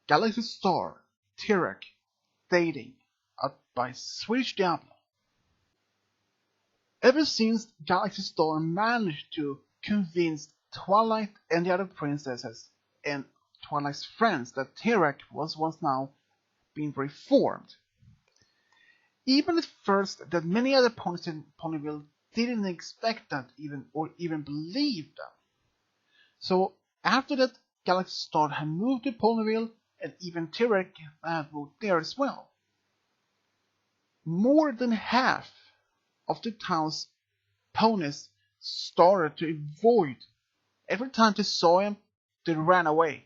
Galaxy Star, Tirek, Dating, out by Swedish Diablo. Ever since Galaxy Star managed to convince Twilight and the other princesses and Twilight's friends that Tirek was once now being reformed. Even at first that many other ponies in Ponyville didn't expect that even believe that. So after that, Galaxy Star had moved to Ponyville, and even Tirek had moved there as well. More than half of the town's ponies started to avoid. Every time they saw him, they ran away.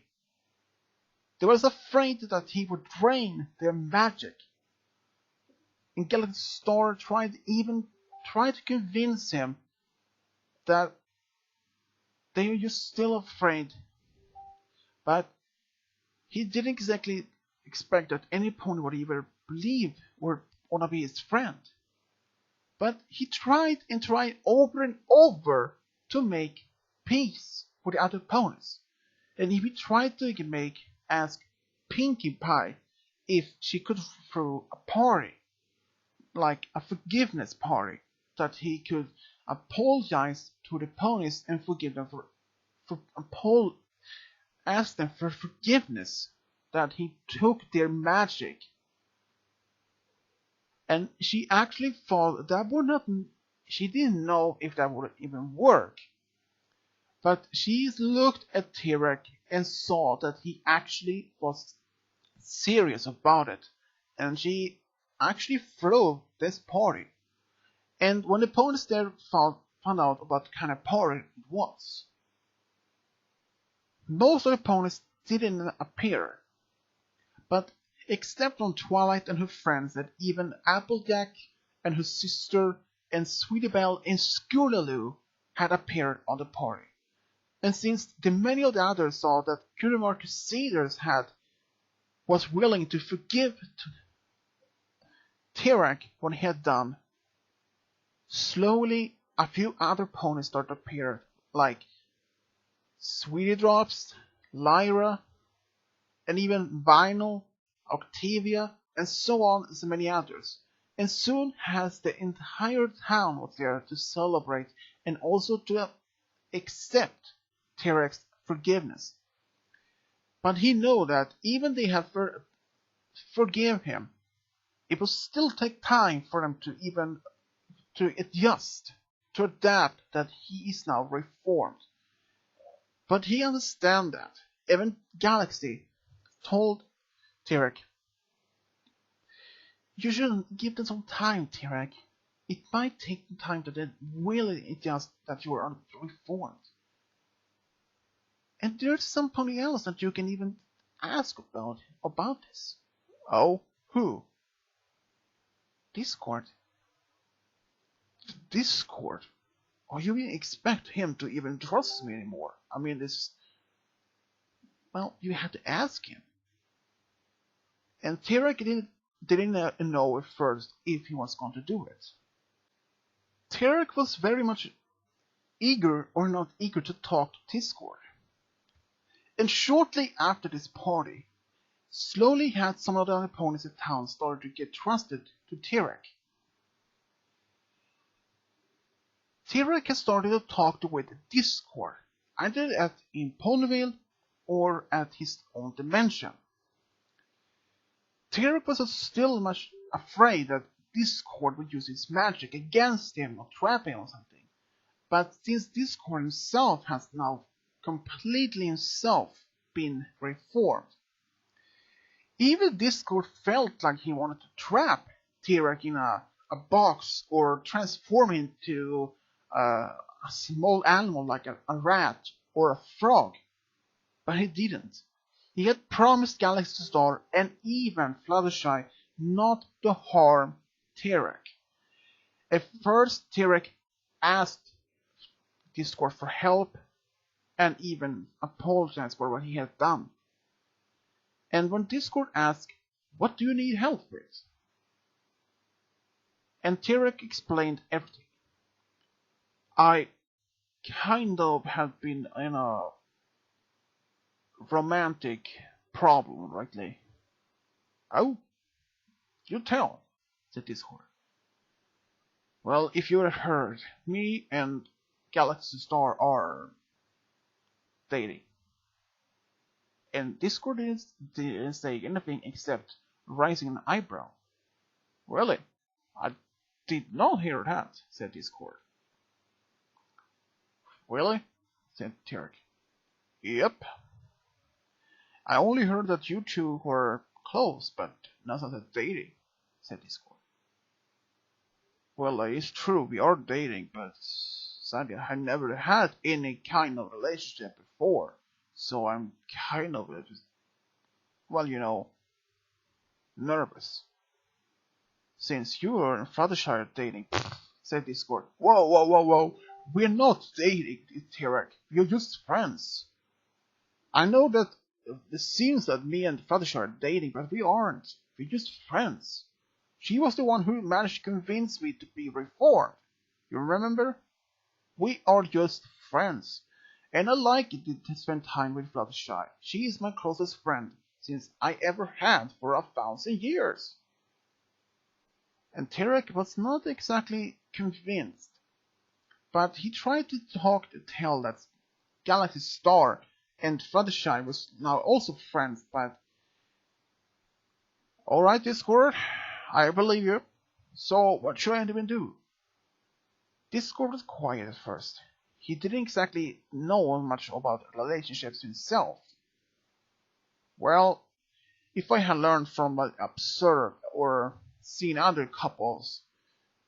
They were afraid that he would drain their magic. And Galaxy Star tried to convince him that they were just still afraid. But he didn't exactly expect that any pony would even believe or want to be his friend. But he tried and tried over and over to make peace with the other ponies. And he tried to ask Pinkie Pie if she could throw a party, like a forgiveness party, that he could apologize to the ponies and forgive them ask them for forgiveness that he took their magic. And she actually thought that would not. She didn't know if that would even work. But she looked at Tirek and saw that he actually was serious about it. And she actually threw this party. And when the ponies there found out about what kind of party it was, most of the ponies didn't appear. But except on Twilight and her friends, and even Applejack and her sister and Sweetie Belle and Scootaloo had appeared on the party. And since many of the others saw that Gullimar Crusaders was willing to forgive Tirek what he had done, slowly a few other ponies started to appear, like Sweetie Drops, Lyra, and even Vinyl, Octavia, and so on, and so many others. And soon the entire town was there to celebrate and also to accept Tirek's forgiveness. But he knew that even they have forgive him, it will still take time for them to adjust, to adapt that he is now reformed. But he understands that. Even Galaxy told Tirek, "You should give them some time, Tirek. It might take time to then really adjust that you are reformed. And there's somebody else that you can even ask about this." "Oh, who?" "Discord." "Discord? Oh, you even expect him to even trust me anymore? I mean, well, you have to ask him." And Tirek didn't know at first if he was going to do it. Tirek was very much eager or not eager to talk to Discord. And shortly after this party, slowly had some of the other ponies in town started to get trusted to Tirek. Tirek has started to talk with Discord, either in Ponyville or at his own dimension. Tirek was still much afraid that Discord would use his magic against him or trap him or something. But since Discord himself has now completely himself been reformed, even Discord felt like he wanted to trap Tirek in a box or transform him into a small animal like a rat or a frog. But he didn't. He had promised Galaxy Star and even Fluttershy not to harm Tirek. At first, Tirek asked Discord for help and even apologized for what he had done. And when Discord asked, "What do you need help with?" and Tirek explained everything. "I kind of have been in a romantic problem, rightly? Oh, you tell, said Discord. Well, if you heard, me and Galaxy Star are dating. And Discord didn't say anything except raising an eyebrow. Really? I did not hear that, said Discord. Really? Said Tirek. Yep. I only heard that you two were close, but not that dating, said Discord. Well, it's true, we are dating, but sadly I never had any kind of relationship before, so I'm kind of, well, nervous. Since you are in Fluttershy dating, said Discord. Whoa, whoa, whoa, whoa. We're not dating, Tirek. We're just friends. I know that it seems that me and Fluttershy are dating, but we aren't. We're just friends. She was the one who managed to convince me to be reformed. You remember? We are just friends. And I like it to spend time with Fluttershy. She is my closest friend since I ever had for 1,000 years. And Tirek was not exactly convinced, but he tried to tell that Galaxy Star and Fluttershy was now also friends, but... Alright, Discord, I believe you. So, what should I even do? Discord was quiet at first. He didn't exactly know much about relationships himself. Well, if I had learned from what I observed or seen other couples,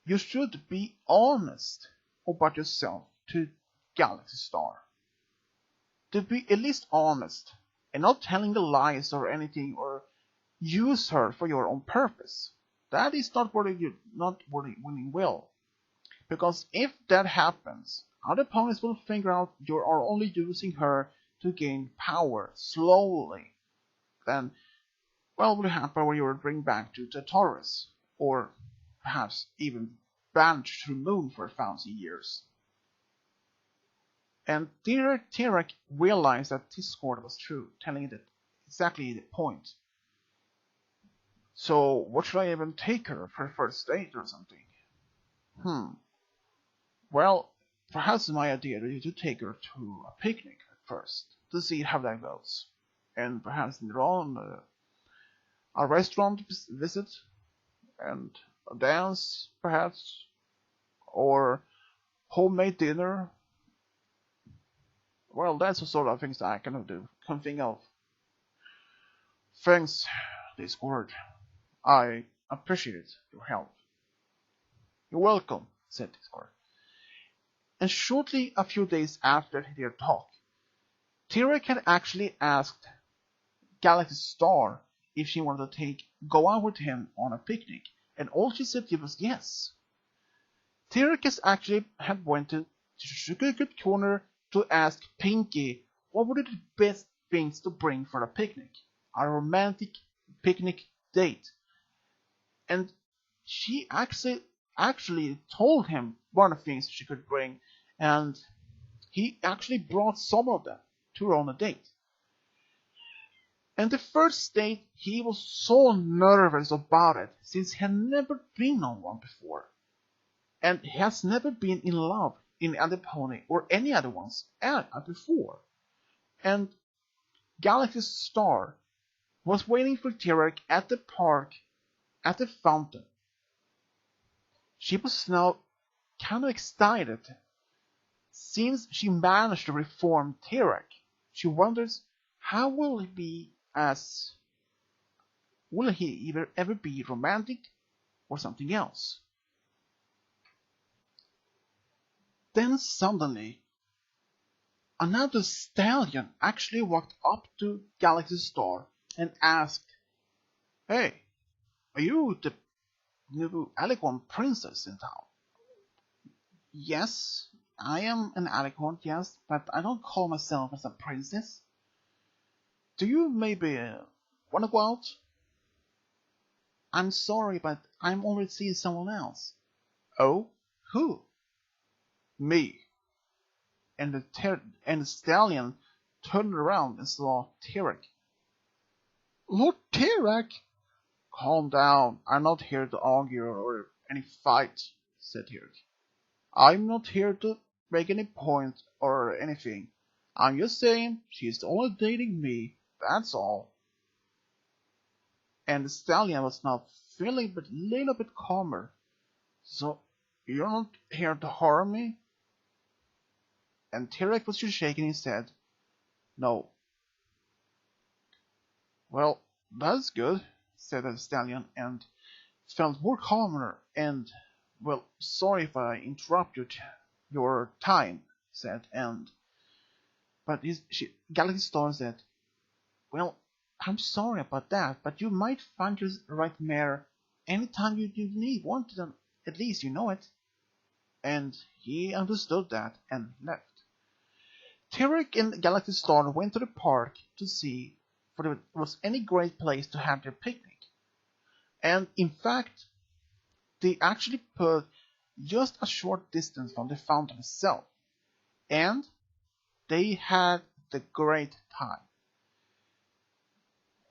you should be honest about yourself to Galaxy Star. To be at least honest and not telling the lies or anything or use her for your own purpose. That is not what winning will. Because if that happens, other opponents will figure out you are only using her to gain power slowly. Then, well, what will happen when you are bring back to Taurus, or perhaps even banished to the moon for 1,000 years. And Tirek realized that Discord was true, telling it exactly the point. So, what should I even take her for a first date or something? Well, perhaps my idea is to take her to a picnic at first, to see how that goes. And perhaps later on, a restaurant visit, and a dance, perhaps, or homemade dinner. Well, that's the sort of things that I can do. Can think of. Thanks, Discord. I appreciate your help. You're welcome, said Discord. And shortly a few days after their talk, Tirek had actually asked Galaxy Star if she wanted to go out with him on a picnic, and all she said was yes. Tirek had went to Sugar Corner to ask Pinky what would be the best things to bring for a picnic, a romantic picnic date. And she actually told him one of the things she could bring, and he actually brought some of them to her on a date. And the first date, he was so nervous about it, since he had never been on one before. And he has never been in love in other pony or any other ones before. And Galaxy Star was waiting for Tirek at the park, at the fountain. She was now kind of excited. Since she managed to reform Tirek, she wonders how will he be will he ever be romantic or something else? Then suddenly, another stallion actually walked up to Galaxy Star and asked, "Hey, are you the new Alicorn princess in town?" "Yes, I am an Alicorn, yes, but I don't call myself as a princess." "Do you maybe want to go out?" "I'm sorry, but I'm already seeing someone else." "Oh, who?" "Me." And the stallion turned around and saw Tirek. Lord Tirek! Calm down. I'm not here to argue or any fight, said Tirek. I'm not here to make any point or anything. I'm just saying she's only dating me, that's all. And the stallion was now feeling a little bit calmer. So, you're not here to harm me? And Tirek was just shaking his head. No. Well, that's good, said the stallion, and felt more calmer and, well, sorry if I interrupted your time, said, and, but Galaxy Star said, well, I'm sorry about that, but you might find your right mare anytime you need one to them. At least you know it. And he understood that and left. Tirek and Galaxy Star went to the park to see if there was any great place to have their picnic. And in fact, they actually put just a short distance from the fountain itself. And they had the great time.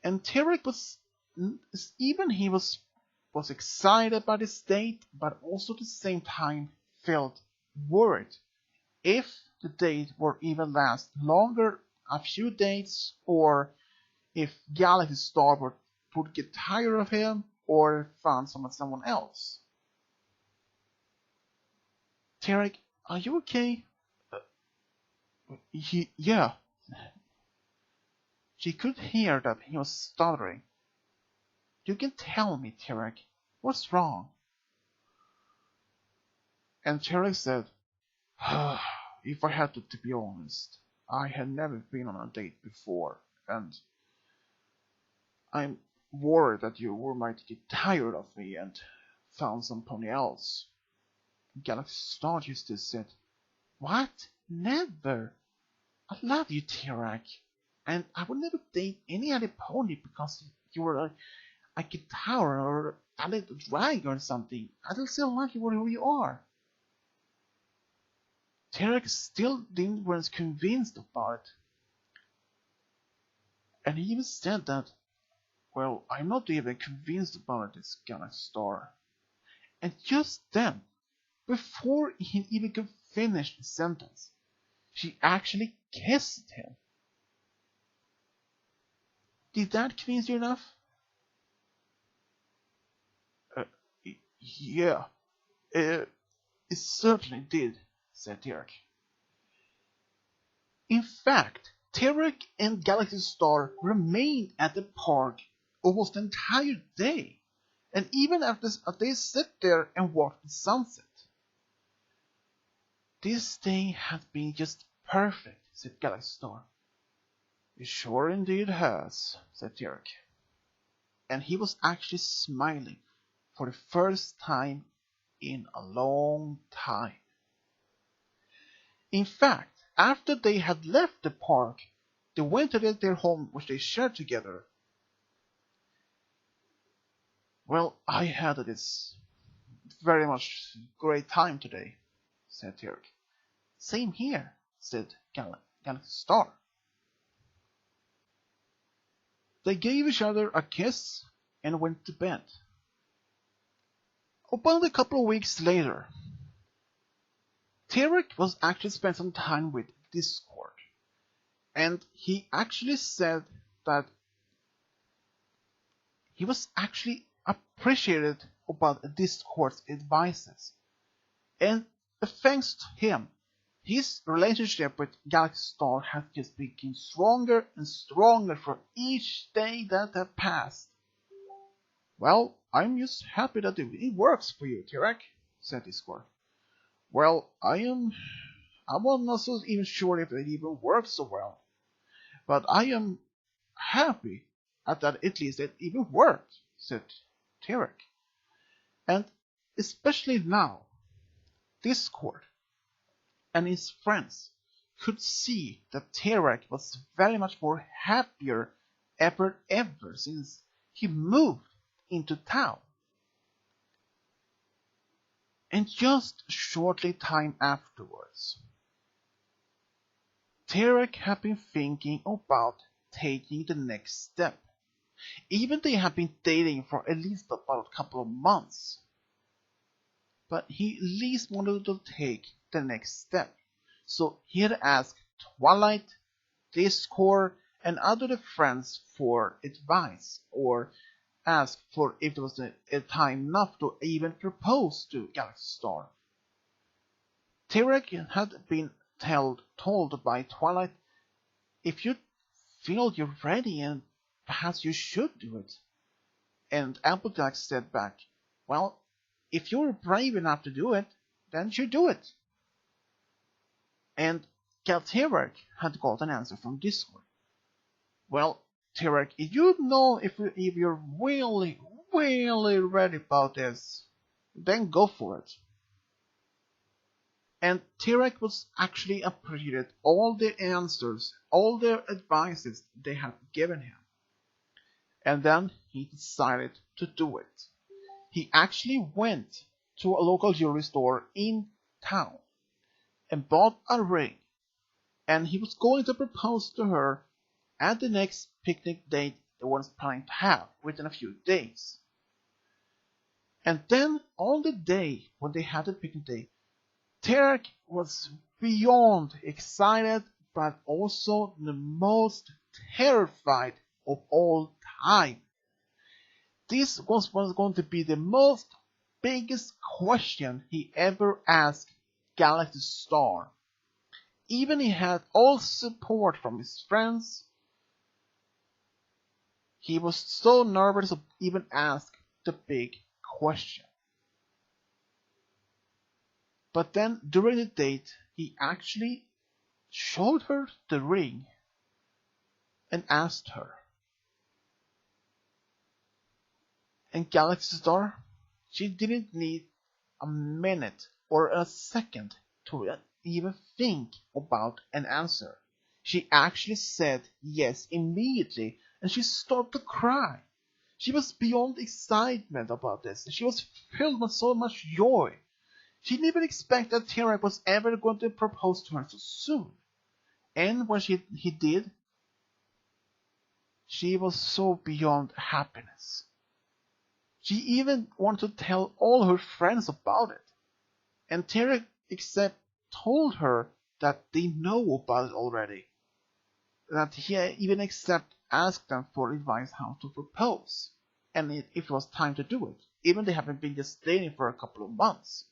And Tirek was excited by this date, but also at the same time felt worried if the date would even last longer, a few days, or if Galaxy Star would get tired of him or find someone else. Tirek, are you okay? Yeah. She could hear that he was stuttering. You can tell me, Tirek, what's wrong? And Tirek said, if I had to be honest, I had never been on a date before, and I'm worried that you might get tired of me and found somebody else. Galaxy Star used to said, what? Never! I love you, Tirek, and I would never date any other pony because you were a guitar or a little dragon or something. I don't still like you for who you are. Tirek still was convinced about it. And he even said that, well, I'm not even convinced about this Galaxy Star. And just then, before he even could finish the sentence, she actually kissed him. Did that convince you enough? Yeah, it certainly did, said Tirek. In fact, Tirek and Galaxy Star remained at the park almost the entire day, and even after they sat there and watched the sunset. This day has been just perfect, said Galaxy Star. It sure indeed has, said Tirek. And he was actually smiling for the first time in a long time. In fact, after they had left the park, they went to their home which they shared together. Well, I had this very much great time today, said Tirek. Same here, said Galaxy Star. They gave each other a kiss and went to bed. About a couple of weeks later, Tirek was actually spent some time with Discord, and he actually said that he was actually appreciated about Discord's advices, and thanks to him, his relationship with Galaxy Star has just become stronger and stronger for each day that had passed. Well, I'm just happy that it works for you, Tirek, said Discord. Well, I'm not so even sure if it even works so well, but I am happy at least it even worked, said Tirek. And especially now, Discord and his friends could see that Tirek was very much more happier ever since he moved into town. And just shortly time afterwards, Tirek had been thinking about taking the next step. Even they had been dating for at least about a couple of months. But he at least wanted to take the next step. So he had asked Twilight, Discord, and other friends for advice, or asked for if there was a time enough to even propose to Galaxy Star. Tirek had been told by Twilight, if you feel you're ready and perhaps you should do it. And Applejack said back, well, if you're brave enough to do it, then you do it. And Tirek had got an answer from Discord. Well, Tirek, if you know if you're really, really ready about this, then go for it. And Tirek was actually appreciated all the answers, all the advices they had given him. And then he decided to do it. He actually went to a local jewelry store in town and bought a ring. And he was going to propose to her at the next picnic date they were planning to have within a few days. And then on the day when they had the picnic date, Tirek was beyond excited, but also the most terrified of all time. This was going to be the most biggest question he ever asked Galaxy Star. Even he had all support from his friends, he was so nervous to even ask the big question. But then during the date, he actually showed her the ring and asked her. And Galaxy Star, she didn't need a minute or a second to even think about an answer. She actually said yes immediately, and she started to cry. She was beyond excitement about this. She was filled with so much joy. She didn't even expect that Tirek was ever going to propose to her so soon. And when he did, she was so beyond happiness. She even wanted to tell all her friends about it. And Tirek told her that they know about it already. That he even asked them for advice how to propose. And if it was time to do it. Even they haven't been just dating for a couple of months.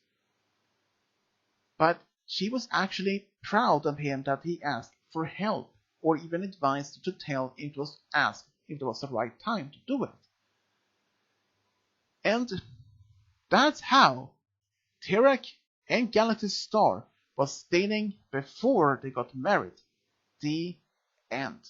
But she was actually proud of him that he asked for help or even advice to tell if it was asked if it was the right time to do it. And that's how Tirek and Galaxy Star was dating before they got married. The end.